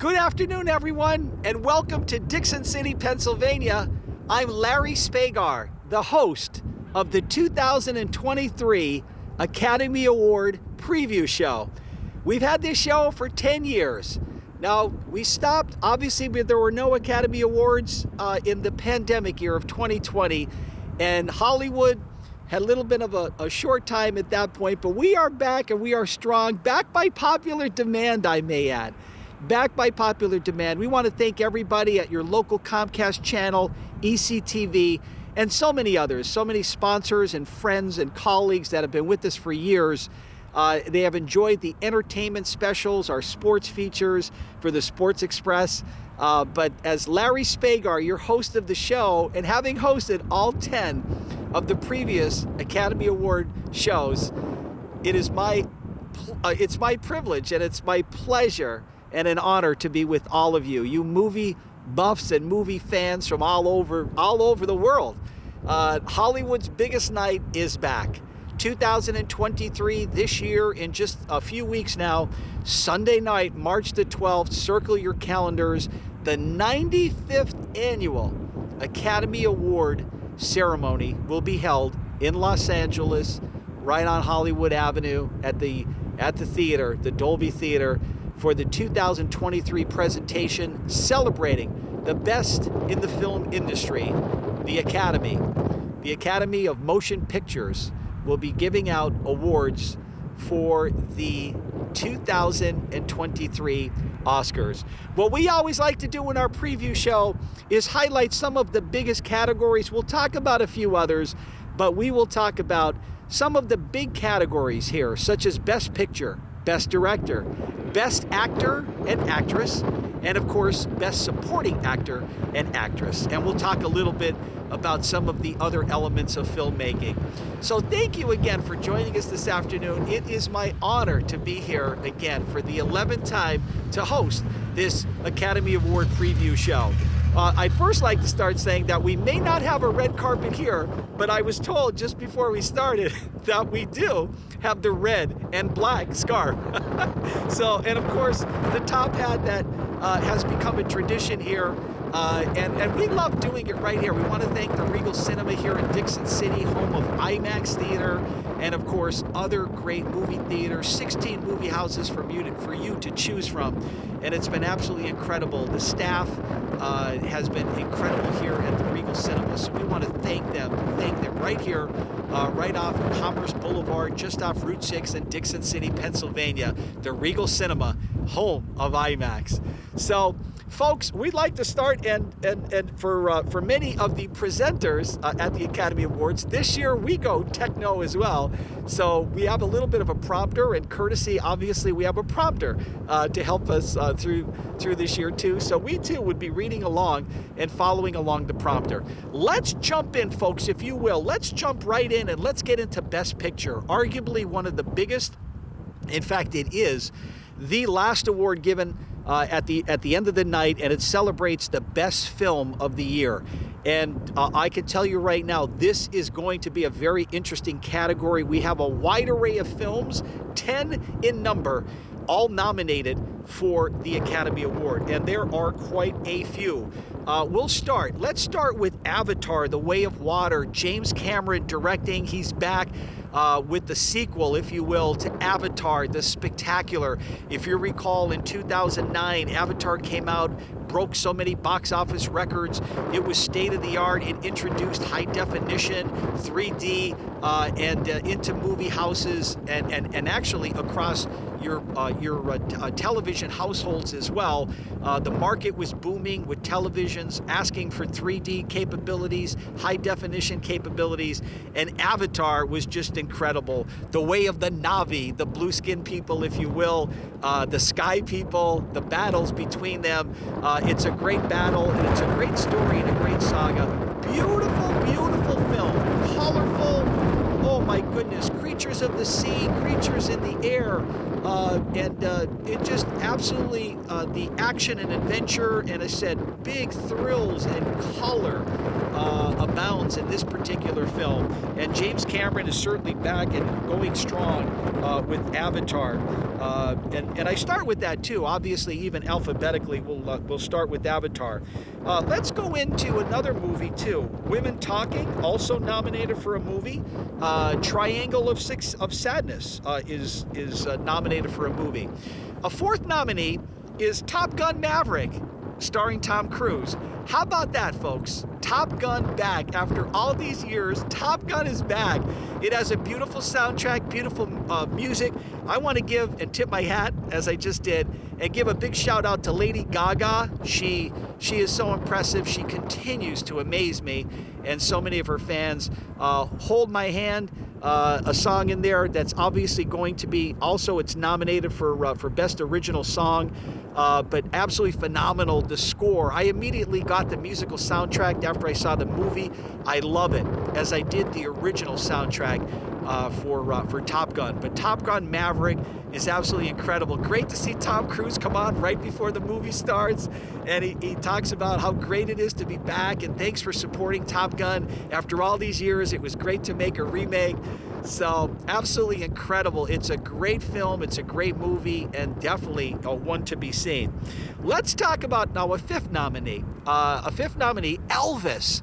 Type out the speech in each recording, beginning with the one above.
Good afternoon, everyone, and welcome to Dixon City, Pennsylvania. I'm Larry Spegar, the host of the 2023 Academy Award Preview Show. We've had this show for 10 years. Now, we stopped, obviously, there were no Academy Awards in the pandemic year of 2020, and Hollywood had a little bit of a short time at that point, but we are back and we are strong, back by popular demand, I may add. Back by popular demand. We want to thank everybody at your local Comcast channel, ECTV, and so many others, so many sponsors and friends and colleagues that have been with us for years. They have enjoyed the entertainment specials, our sports features for the Sports Express. But as Larry Spegar, your host of the show, and having hosted all 10 of the previous Academy Award shows, it's my privilege and it's my pleasure and an honor to be with all of you movie buffs and movie fans from all over the world. Hollywood's biggest night is back. 2023, this year, in just a few weeks now, Sunday night, March the 12th, circle your calendars, the 95th annual Academy Award ceremony will be held in Los Angeles, right on Hollywood Avenue at the theater, the Dolby Theater, for the 2023 presentation celebrating the best in the film industry. The Academy of Motion Pictures will be giving out awards for the 2023 Oscars. What we always like to do in our preview show is highlight some of the biggest categories. We'll talk about a few others, but we will talk about some of the big categories here, such as Best Picture, Best Director, Best Actor and Actress, and of course, Best Supporting Actor and Actress. And we'll talk a little bit about some of the other elements of filmmaking. So thank you again for joining us this afternoon. It is my honor to be here again for the 11th time to host this Academy Award Preview Show. I'd first like to start saying that we may not have a red carpet here, but I was told just before we started that we do have the red and black scarf. And of course, the top hat that has become a tradition here. And we love doing it right here. We want to thank the Regal Cinema here in Dixon City, home of IMAX Theater, and of course, other great movie theaters, 16 movie houses for you to choose from. And it's been absolutely incredible. The staff has been incredible here at the Regal Cinema, so we want to thank them right here, right off of Commerce Boulevard, just off Route 6 in Dixon City, Pennsylvania, the Regal Cinema, home of IMAX. So, folks, we'd like to start, and for many of the presenters at the Academy Awards, this year we go techno as well. So we have a little bit of a prompter, and courtesy, obviously, we have a prompter to help us through this year too. So we too would be reading along and following along the prompter. Let's jump in, folks, if you will. Let's jump right in and let's get into Best Picture, arguably one of the biggest. In fact, it is the last award given at the end of the night, and it celebrates the best film of the year. And I can tell you right now, this is going to be a very interesting category. We have a wide array of films, 10 in number, all nominated for the Academy Award, and there are quite a few. Let's start with Avatar, The Way of Water. James Cameron directing. He's back with the sequel, if you will, to Avatar, the spectacular. If you recall, in 2009, Avatar came out, broke so many box office records. It was state-of-the-art. It introduced high-definition 3D and into movie houses and actually across your television households as well. The market was booming with televisions asking for 3D capabilities, high-definition capabilities, and Avatar was just incredible. The way of the Na'vi, the blue-skinned people, if you will, the sky people, the battles between them. It's a great battle, and it's a great story and a great saga. Beautiful, beautiful film. Colorful. Oh my goodness. Creatures of the sea, creatures in the air. It just absolutely, the action and adventure, and I said big thrills and color abounds in this particular film. And James Cameron is certainly back and going strong with Avatar. And I start with that too. Obviously, even alphabetically, we'll start with Avatar. Let's go into another movie too. Women Talking, also nominated for a movie. Triangle of Sadness is nominated for a movie. A fourth nominee is Top Gun Maverick, starring Tom Cruise. How about that, folks? Top Gun back. After all these years, Top Gun is back. It has a beautiful soundtrack, beautiful music. I want to give and tip my hat, as I just did, and give a big shout out to Lady Gaga. She is so impressive. She continues to amaze me, and so many of her fans. Hold My Hand, a song in there that's obviously going to be also, it's nominated for Best Original Song. But absolutely phenomenal. The score, I immediately got the musical soundtrack after I saw the movie. I love it, as I did the original soundtrack for Top Gun. But Top Gun Maverick is absolutely incredible. Great to see Tom Cruise come on right before the movie starts, and he talks about how great it is to be back, and thanks for supporting Top Gun after all these years. It was great to make a remake. So absolutely incredible. It's a great film, it's a great movie, and definitely one to be seen. Let's talk about now a fifth nominee, Elvis.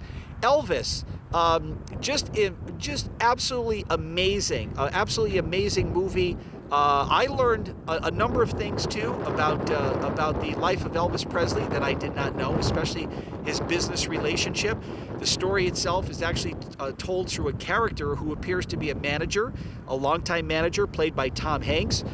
Just absolutely amazing, absolutely amazing movie. I learned a number of things too about the life of Elvis Presley that I did not know, especially his business relationship. The story itself is actually told through a character who appears to be a manager, a longtime manager played by Tom Hanks.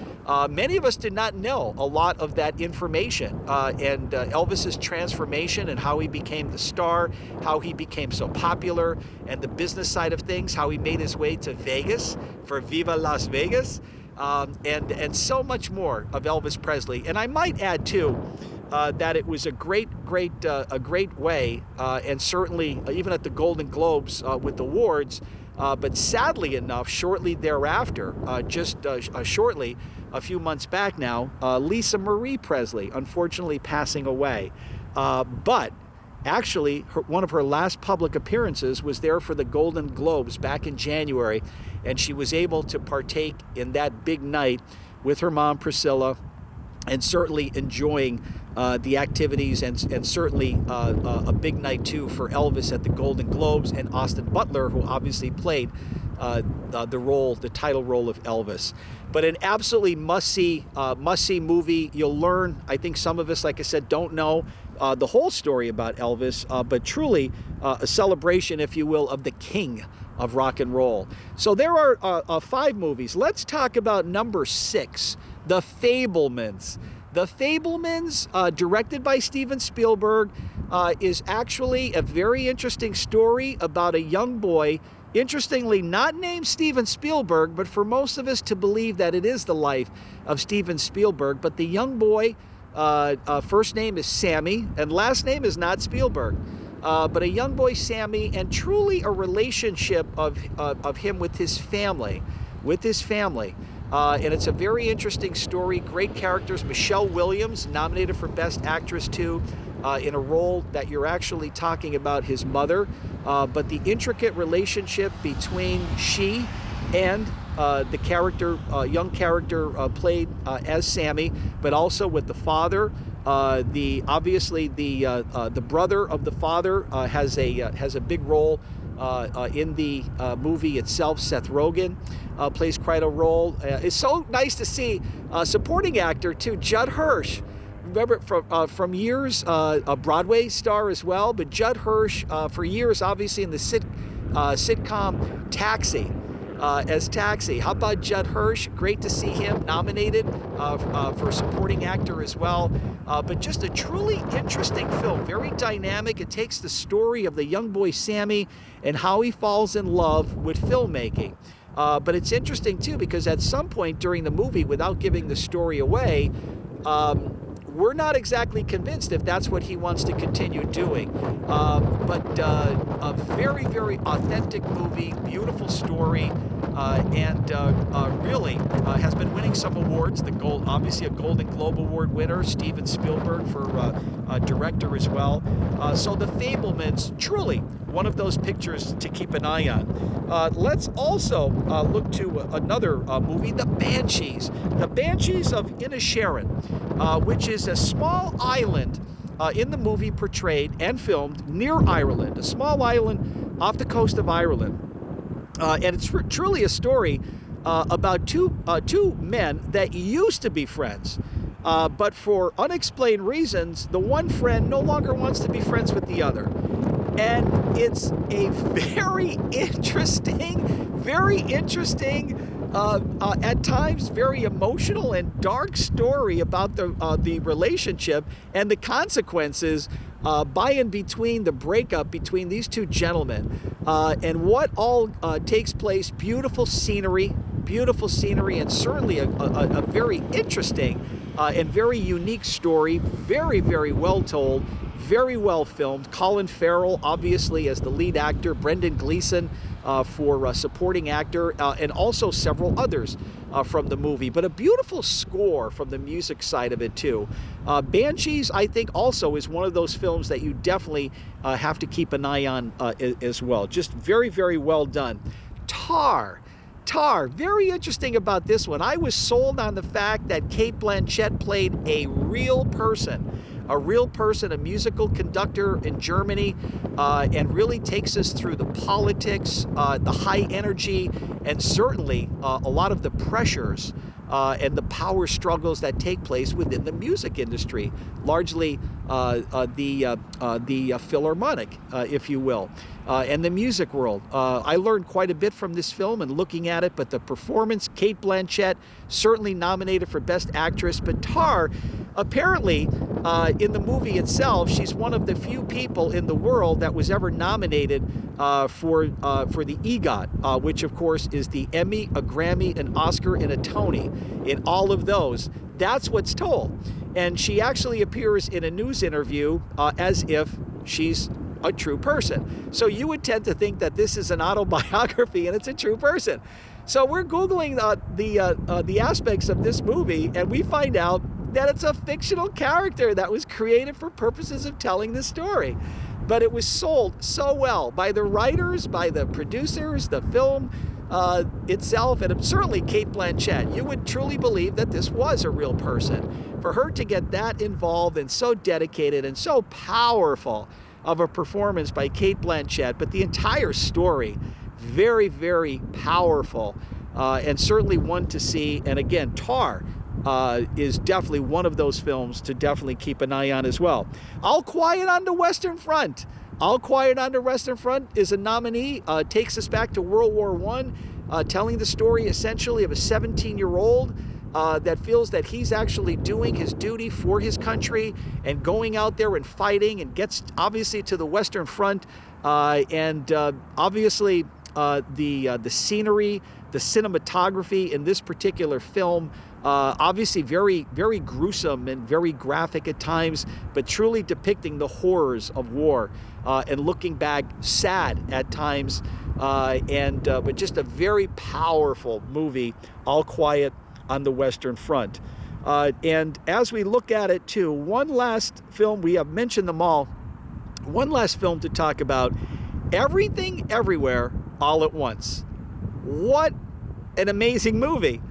Many of us did not know a lot of that information, and Elvis's transformation and how he became the star, how he became so popular, and the business side of things, how he made his way to Vegas for Viva Las Vegas. And so much more of Elvis Presley. And I might add too that it was a great way, and certainly even at the Golden Globes with awards. But sadly enough, shortly thereafter, shortly, a few months back now, Lisa Marie Presley unfortunately passing away. But actually, one of her last public appearances was there for the Golden Globes back in January, and she was able to partake in that big night with her mom, Priscilla, and certainly enjoying the activities, and certainly a big night too for Elvis at the Golden Globes, and Austin Butler, who obviously played the title role of Elvis. But an absolutely must-see movie. You'll learn, I think some of us, like I said, don't know the whole story about Elvis, but truly a celebration, if you will, of the king of rock and roll. So there are 5 movies. Let's talk about number 6, The Fabelmans. The Fabelmans, directed by Steven Spielberg, is actually a very interesting story about a young boy, interestingly not named Steven Spielberg, but for most of us to believe that it is the life of Steven Spielberg. But the young boy, first name is Sammy, and last name is not Spielberg. But a young boy, Sammy, and truly a relationship of him with his family. And it's a very interesting story, great characters. Michelle Williams, nominated for Best Actress too, in a role that you're actually talking about his mother. But the intricate relationship between she and the character, young character played as Sammy, but also with the father. The brother of the father has a big role in the movie itself. Seth Rogen plays quite a role. It's so nice to see a supporting actor too, Judd Hirsch. Remember from years, a Broadway star as well, but Judd Hirsch for years, obviously in the sitcom Taxi. As Taxi. How about Judd Hirsch? Great to see him nominated for supporting actor as well. But just a truly interesting film, very dynamic. It takes the story of the young boy Sammy and how he falls in love with filmmaking. But it's interesting too because at some point during the movie, without giving the story away, we're not exactly convinced if that's what he wants to continue doing. But a very, very authentic movie, beautiful story, and really has been winning some awards. Obviously a Golden Globe Award winner, Steven Spielberg for director as well. So The Fabelmans, truly one of those pictures to keep an eye on. Let's also look to another movie, The Banshees. The Banshees of Inisherin, which is a small island in the movie portrayed and filmed near Ireland, a small island off the coast of Ireland. And it's truly a story about two men that used to be friends. But for unexplained reasons, the one friend no longer wants to be friends with the other. And it's a very interesting, at times very emotional and dark story about the relationship and the consequences by and between the breakup between these two gentlemen, and what all takes place. Beautiful scenery, and certainly a very interesting and very unique story. Very, very well told, very well filmed. Colin Farrell, obviously, as the lead actor. Brendan Gleeson for supporting actor, and also several others from the movie. But a beautiful score from the music side of it, too. Banshees, I think, also is one of those films that you definitely have to keep an eye on as well. Just very, very well done. Tar, very interesting about this one. I was sold on the fact that Cate Blanchett played a real person, a musical conductor in Germany, and really takes us through the politics, the high energy, and certainly a lot of the pressures and the power struggles that take place within the music industry, largely the Philharmonic, if you will, and the music world. I learned quite a bit from this film and looking at it, but the performance, Cate Blanchett, certainly nominated for Best Actress. But Tar, apparently, in the movie itself, she's one of the few people in the world that was ever nominated for the EGOT, which of course is the Emmy, a Grammy, an Oscar, and a Tony. In all of those, that's what's told. And she actually appears in a news interview as if she's a true person. So you would tend to think that this is an autobiography and it's a true person. So we're Googling the aspects of this movie, and we find out that it's a fictional character that was created for purposes of telling the story. But it was sold so well by the writers, by the producers, the film itself, and certainly Cate Blanchett. You would truly believe that this was a real person. For her to get that involved and so dedicated and so powerful of a performance by Cate Blanchett, but the entire story, very, very powerful, and certainly one to see. And again, Tar is definitely one of those films to definitely keep an eye on as well. All Quiet on the Western Front. All Quiet on the Western Front is a nominee. Takes us back to World War I, telling the story essentially of a 17-year-old that feels that he's actually doing his duty for his country and going out there and fighting, and gets obviously to the Western Front, and obviously the scenery, the cinematography in this particular film, obviously very, very gruesome and very graphic at times, but truly depicting the horrors of war, and looking back, sad at times, but just a very powerful movie, All Quiet on the Western Front. And as we look at it too, one last film, we have mentioned them all, one last film to talk about, Everything Everywhere All at Once. What an amazing movie.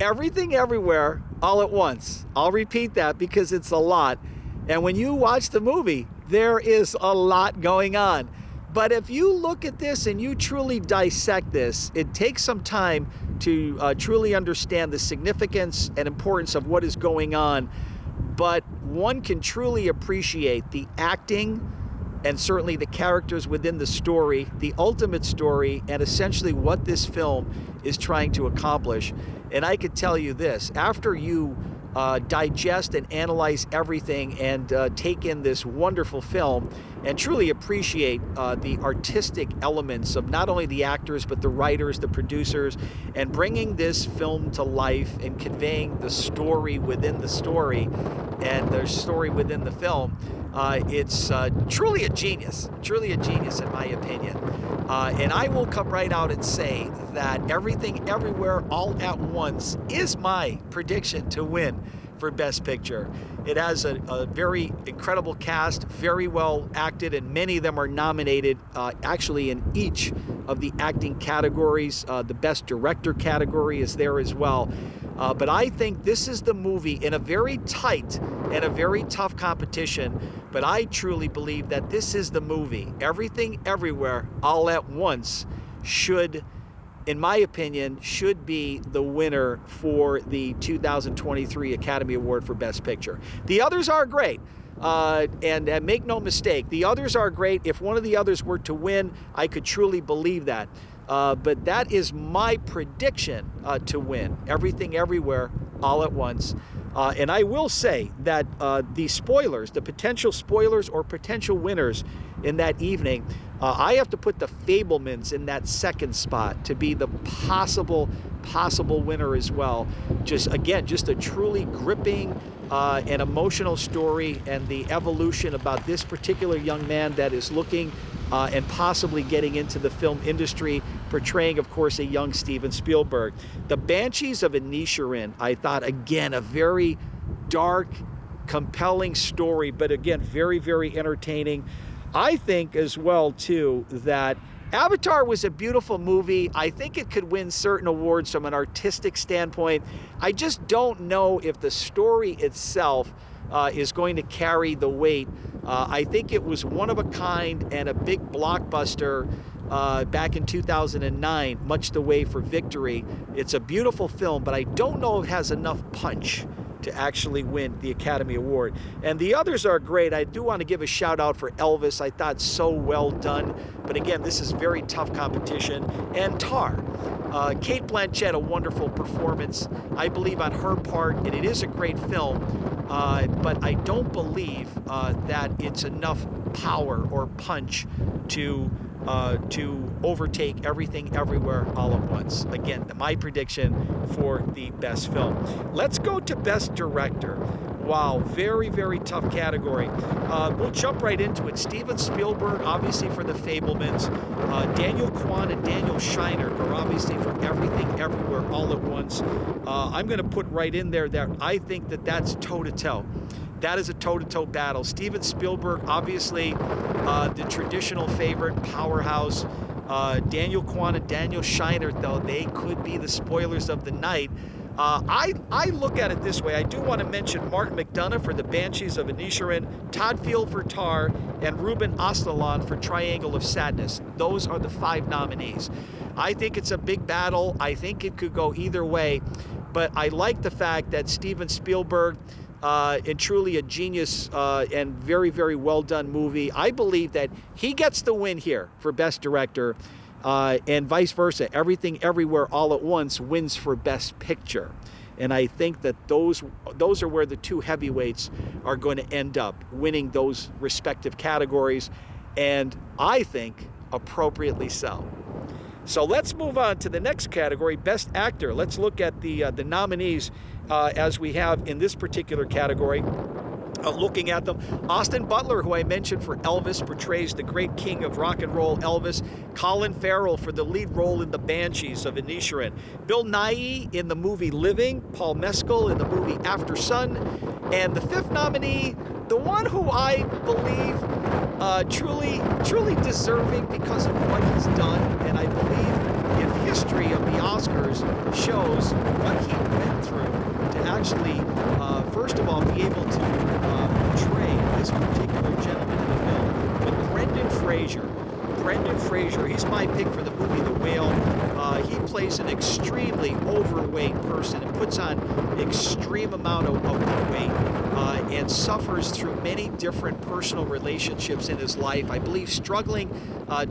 Everything Everywhere All at Once. I'll repeat that because it's a lot. And when you watch the movie, there is a lot going on. But if you look at this and you truly dissect this, it takes some time to truly understand the significance and importance of what is going on. But one can truly appreciate the acting and certainly the characters within the story, the ultimate story, and essentially what this film is trying to accomplish. And I could tell you this, after you digest and analyze everything and take in this wonderful film and truly appreciate the artistic elements of not only the actors but the writers, the producers, and bringing this film to life and conveying the story within the story and particular story within the film. It's truly a genius in my opinion. And I will come right out and say that Everything Everywhere All at Once is my prediction to win for Best Picture. It has a very incredible cast, very well acted, and many of them are nominated actually in each of the acting categories. The Best Director category is there as well. But I think this is the movie in a very tight and a very tough competition. But I truly believe that this is the movie. Everything Everywhere All at Once should, in my opinion, should be the winner for the 2023 Academy Award for Best Picture. The others are great. And make no mistake, the others are great. If one of the others were to win, I could truly believe that. But that is my prediction to win. Everything Everywhere All at Once. And I will say that the spoilers, the potential spoilers or potential winners in that evening, I have to put The Fabelmans in that second spot to be the possible winner as well. Just a truly gripping and emotional story, and the evolution about this particular young man that is looking and possibly getting into the film industry, portraying, of course, a young Steven Spielberg. The Banshees of Inisherin, I thought, again, a very dark, compelling story, but again, very, very entertaining. I think as well, too, that Avatar was a beautiful movie. I think it could win certain awards from an artistic standpoint. I just don't know if the story itself is going to carry the weight. I think it was one of a kind and a big blockbuster back in 2009, much the way for Victory. It's a beautiful film, but I don't know if it has enough punch to actually win the Academy Award. And the others are great. I do want to give a shout out for Elvis. I thought so well done. But again, this is very tough competition. And Tar. Cate Blanchett, a wonderful performance, I believe, on her part, and it is a great film, but I don't believe that it's enough power or punch to overtake Everything Everywhere All at Once. Again, my prediction for the best film. Let's go to Best Director. Wow, very, very tough category. We'll jump right into it. Steven Spielberg, obviously, for The Fabelmans. Daniel Kwan and Daniel Scheinert are obviously for Everything Everywhere All at Once. I'm going to put right in there that I think that's toe-to-toe. That is a toe-to-toe battle. Steven Spielberg, obviously, the traditional favorite, powerhouse. Daniel Kwan and Daniel Scheinert, though, they could be the spoilers of the night. I look at it this way. I do want to mention Martin McDonagh for The Banshees of Inisherin, Todd Field for Tar, and Ruben Östlund for Triangle of Sadness. Those are the 5 nominees. I think it's a big battle. I think it could go either way. But I like the fact that Steven Spielberg, and truly a genius and very, very well done movie. I believe that he gets the win here for Best Director, and vice versa. Everything Everywhere All at Once wins for Best Picture. And I think that those are where the two heavyweights are going to end up, winning those respective categories, and I think appropriately so. So let's move on to the next category, Best Actor. Let's look at the nominees as we have in this particular category. Looking at them, Austin Butler, who I mentioned for Elvis, portrays the great king of rock and roll, Elvis. Colin Farrell for the lead role in The Banshees of Inisherin. Bill Nighy in the movie Living. Paul Mescal in the movie After Sun. And the 5th nominee, the one who I believe truly deserving because of what he's done, and I believe if history of the Oscars shows what he went through to actually, first of all, be able to portray this particular gentleman in the film. But Brendan Fraser, he's my pick for the movie The Whale. He plays an extremely overweight person and puts on extreme amount of weight and suffers through many different personal relationships in his life. I believe struggling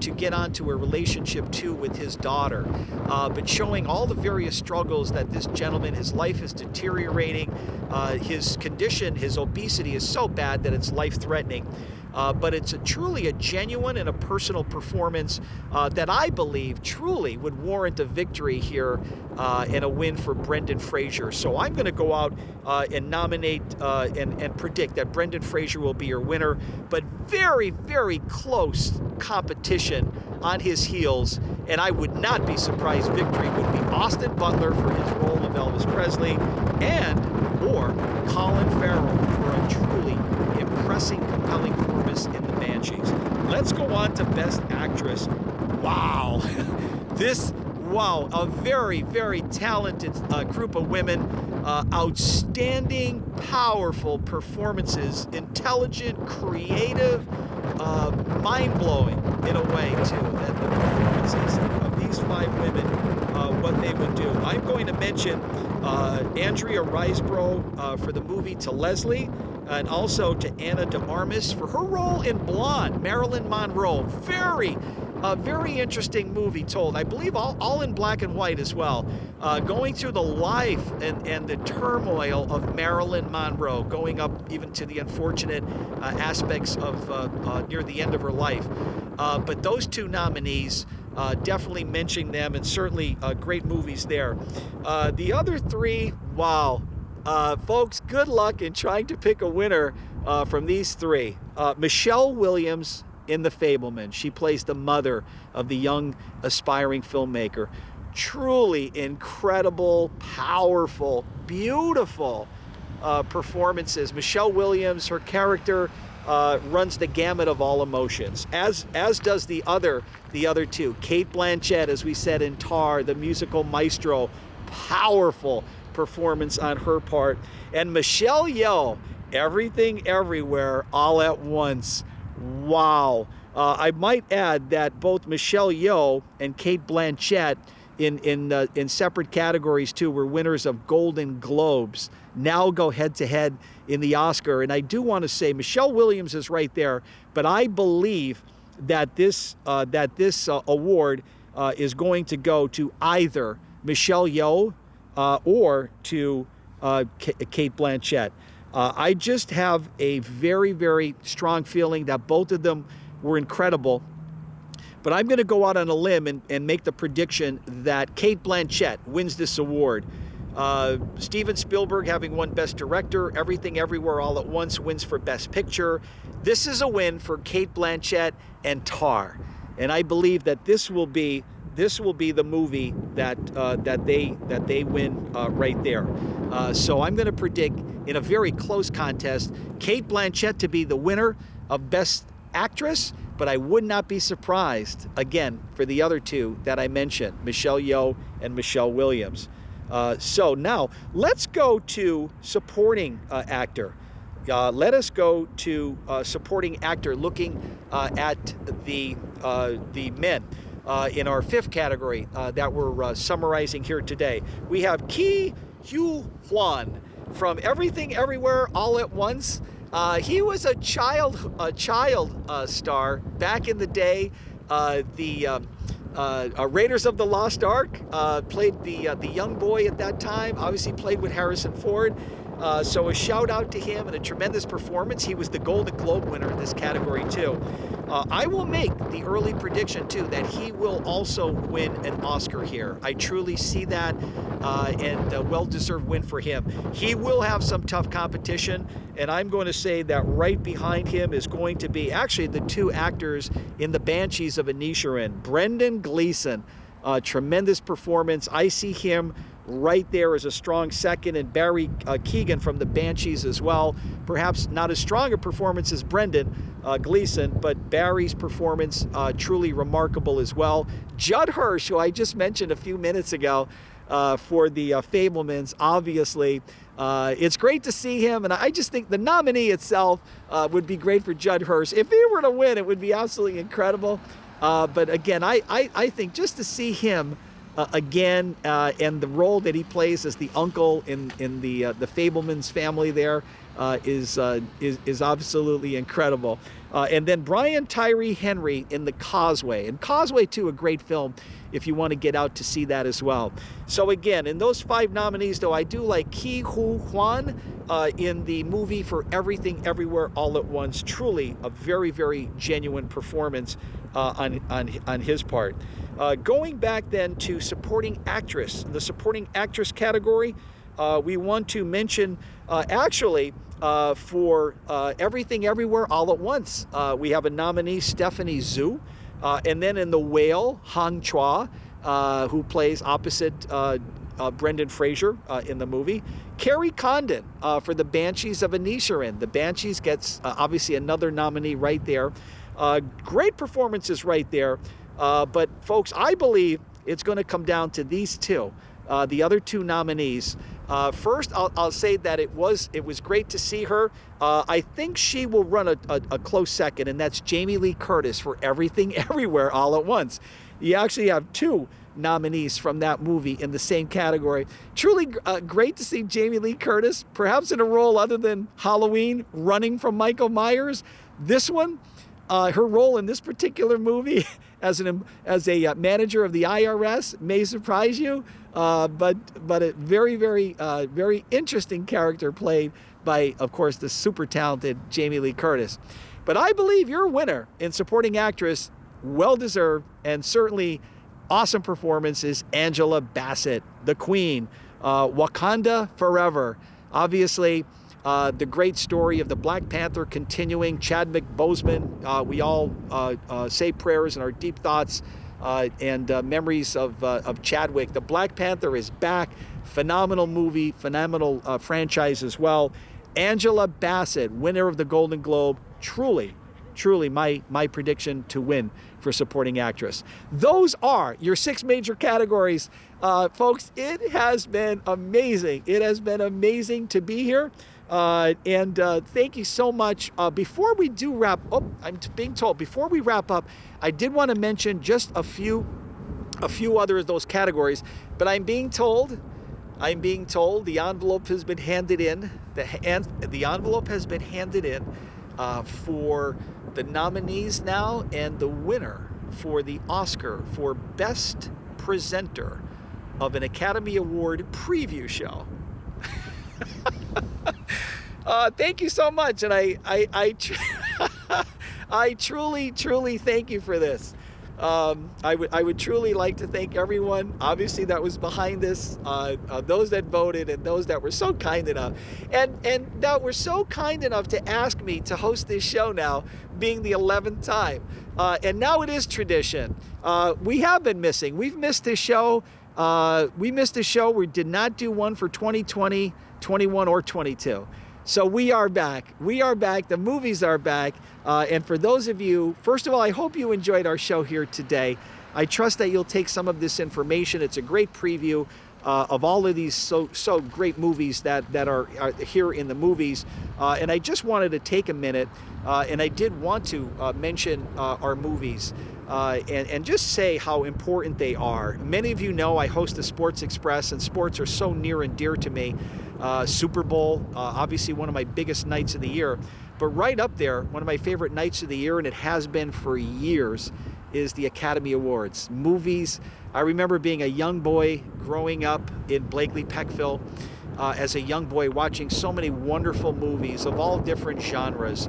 to get onto a relationship too with his daughter, but showing all the various struggles that this gentleman, his life is deteriorating. His condition, his obesity is so bad that it's life-threatening. but it's truly a genuine and a personal performance that I believe truly would warrant a victory here and a win for Brendan Fraser. So I'm going to go out and nominate and predict that Brendan Fraser will be your winner, but very, very close competition on his heels, and I would not be surprised victory would be Austin Butler for his role of Elvis Presley or Colin Farrell for a truly impressive, compelling performance in The Banshees. Let's go on to Best Actress. Wow. A very, very talented group of women. Outstanding, powerful performances, intelligent, creative, mind-blowing in a way, too, that the performances of these 5 women, what they would do. I'm going to mention Andrea Riseborough for the movie To Leslie, and also to Anna de Armas for her role in Blonde, Marilyn Monroe. Very interesting movie told, I believe all in black and white as well, going through the life and the turmoil of Marilyn Monroe, going up even to the unfortunate aspects of near the end of her life. But those 2 nominees, definitely mentioning them, and certainly great movies there. The other 3, wow. Folks, good luck in trying to pick a winner from these 3. Michelle Williams in The Fabelmans. She plays the mother of the young aspiring filmmaker. Truly incredible, powerful, beautiful performances. Michelle Williams, her character runs the gamut of all emotions, as does the other 2. Cate Blanchett, as we said in Tar, the musical maestro, powerful performance on her part. And Michelle Yeoh, Everything Everywhere All at Once. Wow. I might add that both Michelle Yeoh and Cate Blanchett in separate categories too were winners of Golden Globes. Now go head to head in the Oscar. And I do want to say Michelle Williams is right there, but I believe that this award is going to go to either Michelle Yeoh or to Cate Blanchett. I just have a very, very strong feeling that both of them were incredible. But I'm going to go out on a limb and make the prediction that Cate Blanchett wins this award. Steven Spielberg, having won Best Director, Everything Everywhere All at Once wins for Best Picture. This is a win for Cate Blanchett and Tar. And I believe that this will be the movie that they win right there. So I'm going to predict in a very close contest, Cate Blanchett to be the winner of Best Actress, but I would not be surprised, again, for the other 2 that I mentioned, Michelle Yeoh and Michelle Williams. So now, let's go to supporting actor. Let us go to supporting actor, looking at the men. In our 5th category that we're summarizing here today. We have Ke Huy Quan from Everything Everywhere All at Once. He was a child star back in the day. The Raiders of the Lost Ark, played the young boy at that time, obviously played with Harrison Ford. So a shout out to him and a tremendous performance. He was the Golden Globe winner in this category too. I will make the early prediction too that he will also win an Oscar here. I truly see that, and a well-deserved win for him. He will have some tough competition, and I'm going to say that right behind him is going to be actually the 2 actors in The Banshees of Inisherin. Brendan Gleeson, tremendous performance. I see him right there as a strong second, and Barry Keoghan from The Banshees as well. Perhaps not as strong a performance as Brendan Gleeson, but Barry's performance truly remarkable as well. Judd Hirsch, who I just mentioned a few minutes ago for the Fabelmans, obviously. It's great to see him, and I just think the nominee itself would be great for Judd Hirsch. If he were to win, it would be absolutely incredible. But again, I think just to see him again, and the role that he plays as the uncle in the Fabelmans family there is absolutely incredible. And then Brian Tyree Henry in The Causeway. And Causeway, too, a great film if you want to get out to see that as well. So again, in those 5 nominees, though, I do like Ke Huy Quan in the movie for Everything Everywhere All at Once. Truly a very, very genuine performance on his part. Going back then to supporting actress, the supporting actress category, we want to mention for Everything Everywhere All at Once, we have a nominee, Stephanie Zhu. And then in The Whale, Hong Chua, who plays opposite Brendan Fraser in the movie. Carrie Condon for The Banshees of Inisherin. The Banshees gets obviously another nominee right there. Great performances right there. But folks, I believe it's going to come down to these two, the other two nominees. First, I'll say that it was great to see her. I think she will run a close second, and that's Jamie Lee Curtis for Everything Everywhere All at Once. You actually have two nominees from that movie in the same category. Truly great to see Jamie Lee Curtis, perhaps in a role other than Halloween, running from Michael Myers. This one, her role in this particular movie as a manager of the IRS may surprise you, but a very, very, very interesting character played by, of course, the super talented Jamie Lee Curtis. But I believe your winner in supporting actress, well-deserved, and certainly awesome performance, is Angela Bassett, the Queen. Wakanda Forever. Obviously, the great story of the Black Panther continuing. Chadwick Boseman, we all say prayers and our deep thoughts and memories of Chadwick. The Black Panther is back. Phenomenal movie, phenomenal franchise as well. Angela Bassett, winner of the Golden Globe. Truly my prediction to win for supporting actress. Those are your 6 major categories. Folks, it has been amazing. It has been amazing to be here. And thank you so much. Before we do wrap up, I'm being told, before we wrap up, I did want to mention just a few other of those categories, but I'm being told the envelope has been handed in. The envelope has been handed in for the nominees now and the winner for the Oscar for Best Presenter of an Academy Award preview show. Thank you so much, and I truly thank you for this. I would truly like to thank everyone, obviously, that was behind this, those that voted and those that were so kind enough, and that were so kind enough to ask me to host this show now, being the 11th time. And now it is tradition. We have been missing. We've missed this show. We missed a show. We did not do one for 2020, 21, or 22. So we are back. We are back. The movies are back. And for those of you, first of all, I hope you enjoyed our show here today. I trust that you'll take some of this information. It's a great preview of all of these so great movies that are here in the movies. And I just wanted to take a minute, and I did want to mention our movies and just say how important they are. Many of you know I host the Sports Express, and sports are so near and dear to me. Super Bowl, obviously one of my biggest nights of the year. But right up there, one of my favorite nights of the year, and it has been for years, is the Academy Awards. Movies. I remember being a young boy growing up in Blakely, Peckville, as a young boy watching so many wonderful movies of all different genres,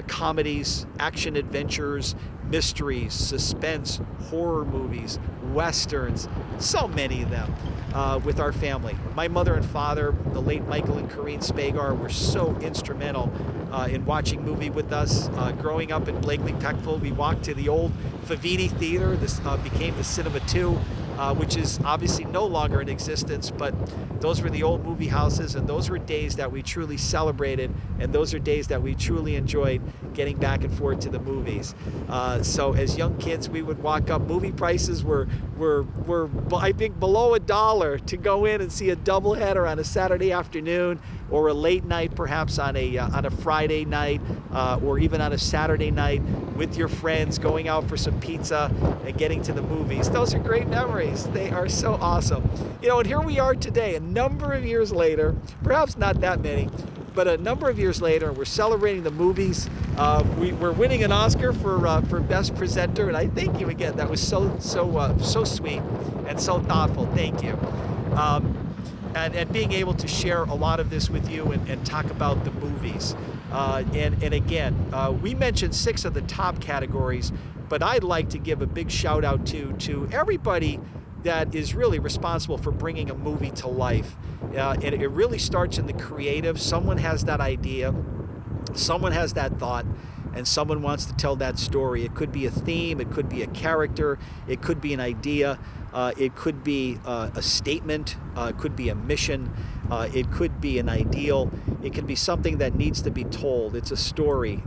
comedies, action adventures, mysteries, suspense, horror movies, westerns, so many of them with our family. My mother and father, the late Michael and Corinne Spegar, were so instrumental in watching movie with us. Growing up in Blakely, Peckville, we walked to the old Favini Theater. This became the Cinema 2, which is obviously no longer in existence, but those were the old movie houses, and those were days that we truly celebrated, and those are days that we truly enjoyed getting back and forth to the movies. So as young kids, we would walk up. Movie prices were I think below $1 to go in and see a doubleheader on a Saturday afternoon, or a late night perhaps on a Friday night, or even on a Saturday night with your friends, going out for some pizza and getting to the movies. Those are great memories. They are so awesome. And here we are today, a number of years later, perhaps not that many, but a number of years later, we're celebrating the movies. We're winning an Oscar for Best Presenter, and I thank you again. That was so sweet and so thoughtful. Thank you. and being able to share a lot of this with you and talk about the movies. And again, we mentioned 6 of the top categories, but I'd like to give a big shout out to everybody that is really responsible for bringing a movie to life. And it really starts in the creative. Someone has that idea, someone has that thought, and someone wants to tell that story. It could be a theme, it could be a character, it could be an idea, it could be a statement, it could be a mission, it could be an ideal, it can be something that needs to be told. It's a story.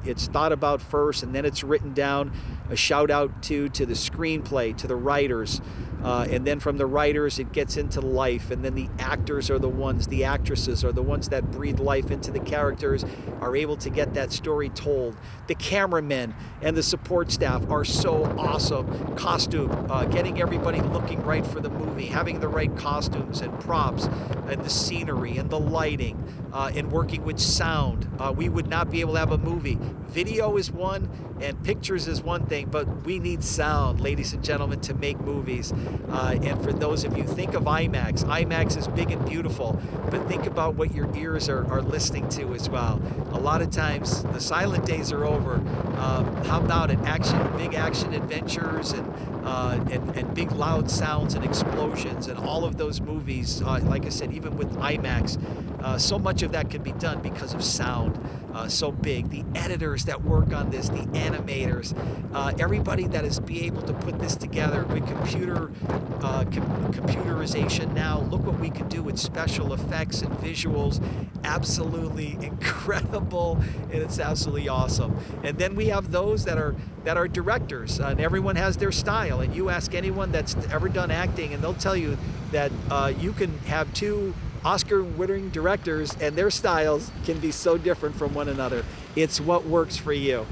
It's thought about first and then it's written down. A shout out to the screenplay, to the writers, and then from the writers it gets into life, and then the actors are the ones, the actresses are the ones that breathe life into the characters, are able to get that story told. The cameramen and the support staff are so awesome. Costume, getting everybody looking right for the movie, having the right costumes and props and the scenery and the lighting, and working with sound. We would not be able to have a movie. Video is one and pictures is one thing, but we need sound, ladies and gentlemen, to make movies. And for those of you, think of IMAX. IMAX is big and beautiful, but think about what your ears are listening to as well. A lot of times the silent days are over. How about it? Big action adventures and big loud sounds and explosions and all of those movies. Like I said, even with IMAX, so much of that can be done because of sound. So big. The editors that work on this, the animators, everybody that is be able to put this together with computerization now. Look what we can do with special effects and visuals. Absolutely incredible, and it's absolutely awesome. And then we have those that are directors, and everyone has their style. And you ask anyone that's ever done acting, and they'll tell you that you can have 2 Oscar-winning directors and their styles can be so different from one another. It's what works for you.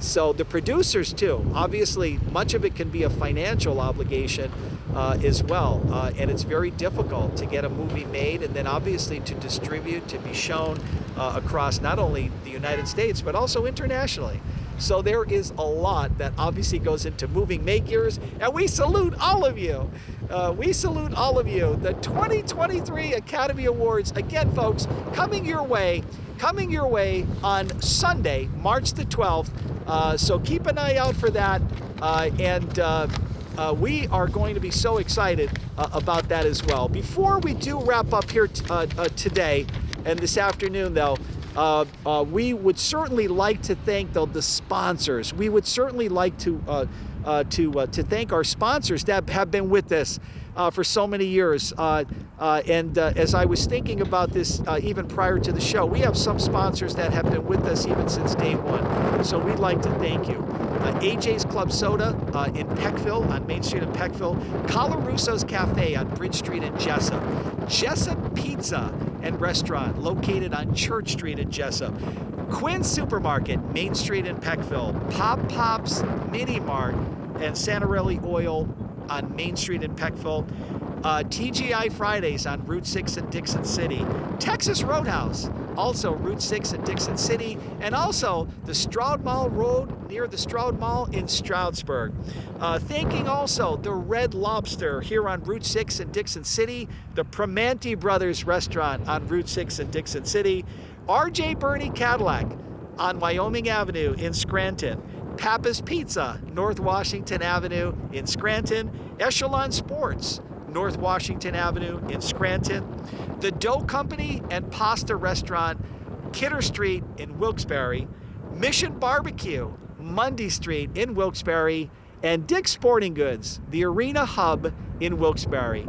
So the producers too, obviously much of it can be a financial obligation as well, and it's very difficult to get a movie made and then obviously to distribute, to be shown across not only the United States but also internationally. So there is a lot that obviously goes into movie makers, and we salute all of you. We salute all of you. The 2023 Academy Awards, again, folks, coming your way on Sunday, March the 12th. So keep an eye out for that. And we are going to be so excited about that as well. Before we do wrap up here today and this afternoon, though, we would certainly like to thank the sponsors. We would certainly like to thank our sponsors that have been with us for so many years. And as I was thinking about this even prior to the show, we have some sponsors that have been with us even since day one. So we'd like to thank you. AJ's Club Soda in Peckville, on Main Street in Peckville. Colarusso's Cafe on Bridge Street in Jessup. Jessup Pizza and Restaurant located on Church Street in Jessup. Quinn's Supermarket, Main Street in Peckville. Pop Pop's Mini Mart and Santarelli Oil on Main Street in Peckville. TGI Fridays on Route 6 in Dixon City. Texas Roadhouse, also Route 6 in Dixon City, and also the Stroud Mall Road near the Stroud Mall in Stroudsburg. Thanking also the Red Lobster here on Route 6 in Dixon City, the Primanti Brothers Restaurant on Route 6 in Dixon City, RJ Burney Cadillac on Wyoming Avenue in Scranton, Pappa's Pizza, North Washington Avenue in Scranton, Echelon Sports, North Washington Avenue in Scranton, the Dough Company and Pasta Restaurant, Kidder Street in Wilkes-Barre, Mission Barbecue, Mundy Street in Wilkes-Barre, and Dick's Sporting Goods, the Arena Hub in Wilkes-Barre.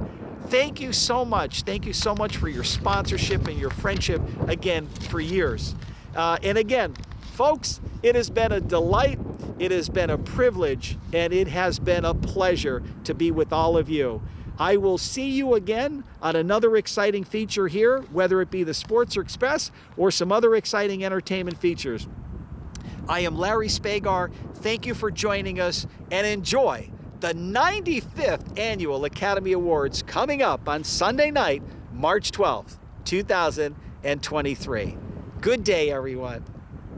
Thank you so much. Thank you so much for your sponsorship and your friendship, again, for years. And again, folks, it has been a delight, it has been a privilege, and it has been a pleasure to be with all of you. I will see you again on another exciting feature here, whether it be the Sports Express or some other exciting entertainment features. I am Larry Spegar. Thank you for joining us, and enjoy the 95th Annual Academy Awards coming up on Sunday night, March 12th, 2023. Good day, everyone.